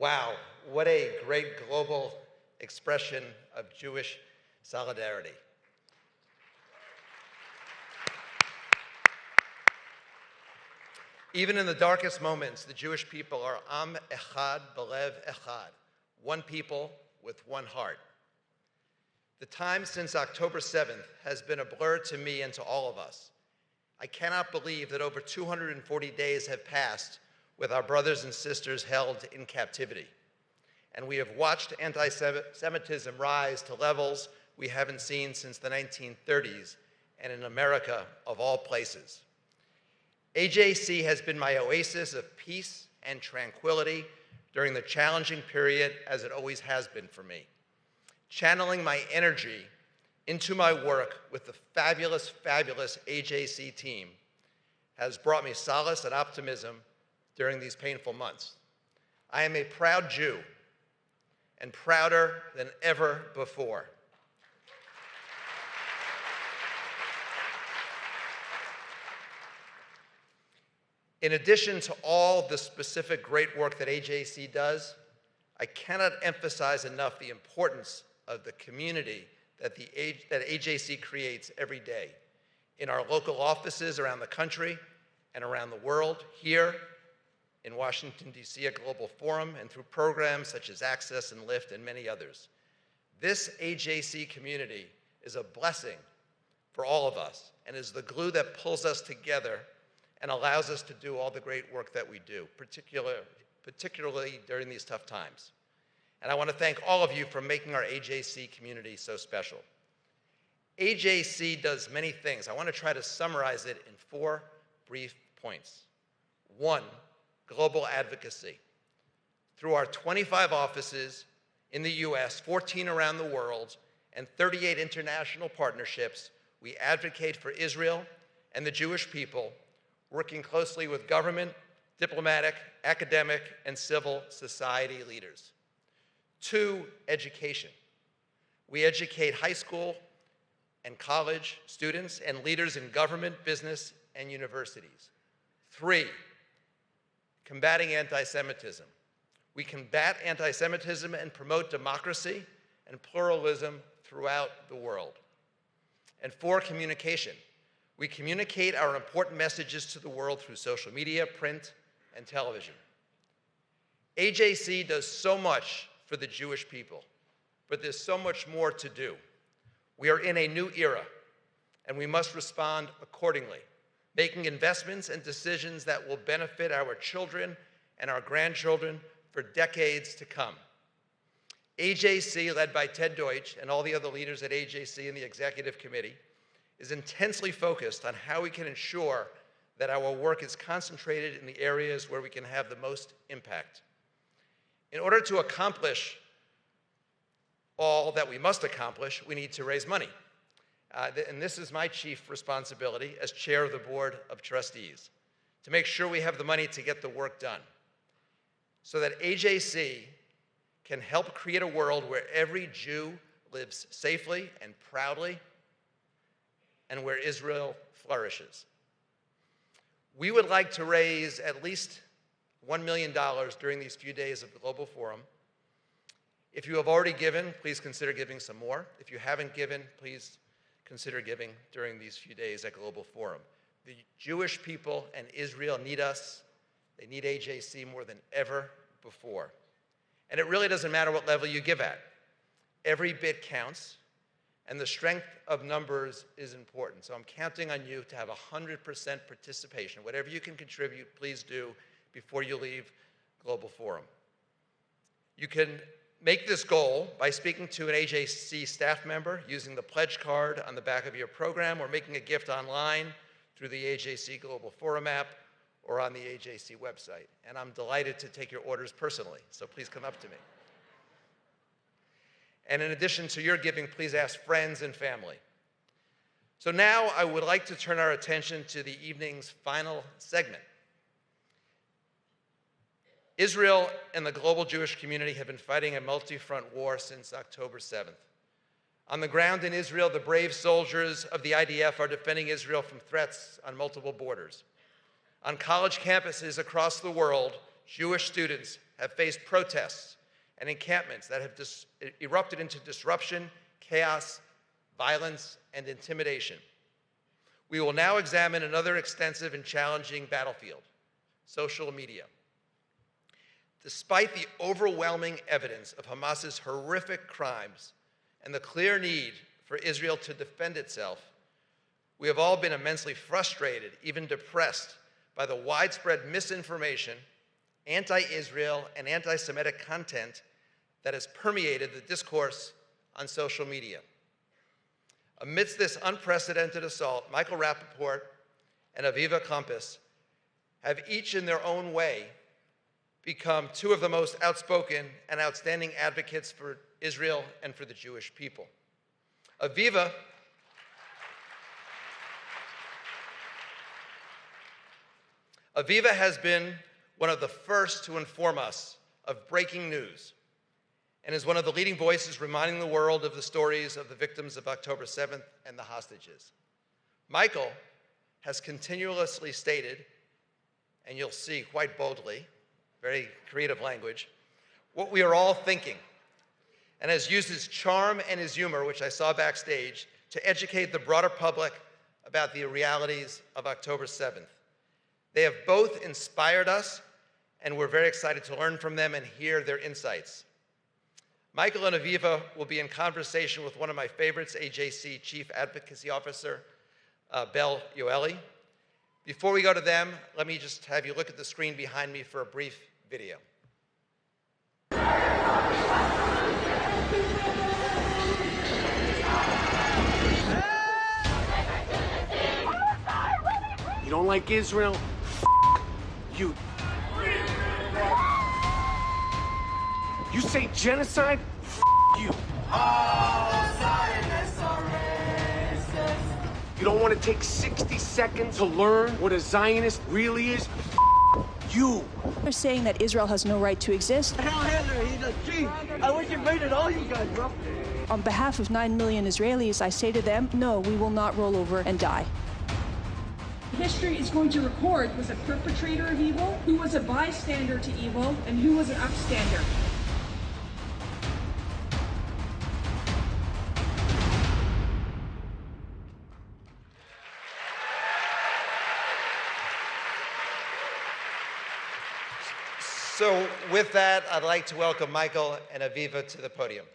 Wow, what a great global expression of Jewish solidarity. Even in the darkest moments, the Jewish people are Am Echad Belev Echad, one people with one heart. The time since October 7th has been a blur to me and to all of us. I cannot believe that over 240 days have passed with our brothers and sisters held in captivity. And we have watched anti-Semitism rise to levels we haven't seen since the 1930s, and in America, of all places. AJC has been my oasis of peace and tranquility during the challenging period, as it always has been for me. Channeling my energy into my work with the fabulous, fabulous AJC team has brought me solace and optimism during these painful months. I am a proud Jew, and prouder than ever before. In addition to all the specific great work that AJC does, I cannot emphasize enough the importance of the community that AJC creates every day in our local offices around the country and around the world, here in Washington, D.C. at Global Forum, and through programs such as Access and Lift and many others. This AJC community is a blessing for all of us and is the glue that pulls us together and allows us to do all the great work that we do, particularly during these tough times. And I want to thank all of you for making our AJC community so special. AJC does many things. I want to try to summarize it in 4 brief points. 1, global advocacy. Through our 25 offices in the US, 14 around the world, and 38 international partnerships, we advocate for Israel and the Jewish people, working closely with government, diplomatic, academic, and civil society leaders. 2, education. We educate high school and college students and leaders in government, business, and universities. 3, combating anti-Semitism. We combat anti-Semitism and promote democracy and pluralism throughout the world. And 4, communication. We communicate our important messages to the world through social media, print, and television. AJC does so much for the Jewish people, but there's so much more to do. We are in a new era, and we must respond accordingly, making investments and decisions that will benefit our children and our grandchildren for decades to come. AJC, led by Ted Deutsch and all the other leaders at AJC and the executive committee, is intensely focused on how we can ensure that our work is concentrated in the areas where we can have the most impact. In order to accomplish all that we must accomplish, we need to raise money. And this is my chief responsibility as chair of the Board of Trustees, to make sure we have the money to get the work done, so that AJC can help create a world where every Jew lives safely and proudly, and where Israel flourishes. We would like to raise at least $1 million during these few days of the Global Forum. If you have already given, please consider giving some more. If you haven't given, please consider giving during these few days at Global Forum. The Jewish people and Israel need us. They need AJC more than ever before. And it really doesn't matter what level you give at. Every bit counts, and the strength of numbers is important. So I'm counting on you to have 100% participation. Whatever you can contribute, please do before you leave Global Forum. You can make this goal by speaking to an AJC staff member, using the pledge card on the back of your program, or making a gift online through the AJC Global Forum app or on the AJC website. And I'm delighted to take your orders personally, so please come up to me. And in addition to your giving, please ask friends and family. So now I would like to turn our attention to the evening's final segment. Israel and the global Jewish community have been fighting a multi-front war since October 7th. On the ground in Israel, the brave soldiers of the IDF are defending Israel from threats on multiple borders. On college campuses across the world, Jewish students have faced protests and encampments that have erupted into disruption, chaos, violence, and intimidation. We will now examine another extensive and challenging battlefield, social media. Despite the overwhelming evidence of Hamas's horrific crimes and the clear need for Israel to defend itself, we have all been immensely frustrated, even depressed, by the widespread misinformation, anti-Israel, and anti-Semitic content that has permeated the discourse on social media. Amidst this unprecedented assault, Michael Rappaport and Aviva Kompis have each in their own way become two of the most outspoken and outstanding advocates for Israel and for the Jewish people. Aviva has been one of the first to inform us of breaking news and is one of the leading voices reminding the world of the stories of the victims of October 7th and the hostages. Michael has continuously stated, and you'll see quite boldly, very creative language, what we are all thinking, and has used his charm and his humor, which I saw backstage, to educate the broader public about the realities of October 7th. They have both inspired us, and we're very excited to learn from them and hear their insights. Michael and Aviva will be in conversation with one of my favorites, AJC Chief Advocacy Officer, Bel Yoeli. Before we go to them, let me just have you look at the screen behind me for a brief video. You don't like Israel? You. You say genocide? You. You don't want to take 60 seconds to learn what a Zionist really is? You. They're saying that Israel has no right to exist. Hell Hitler, he's a G. I wish he invaded all you guys, bro. On behalf of 9 million Israelis, I say to them, no, we will not roll over and die. History is going to record who was a perpetrator of evil, who was a bystander to evil, and who was an upstander. So with that, I'd like to welcome Michael and Aviva to the podium.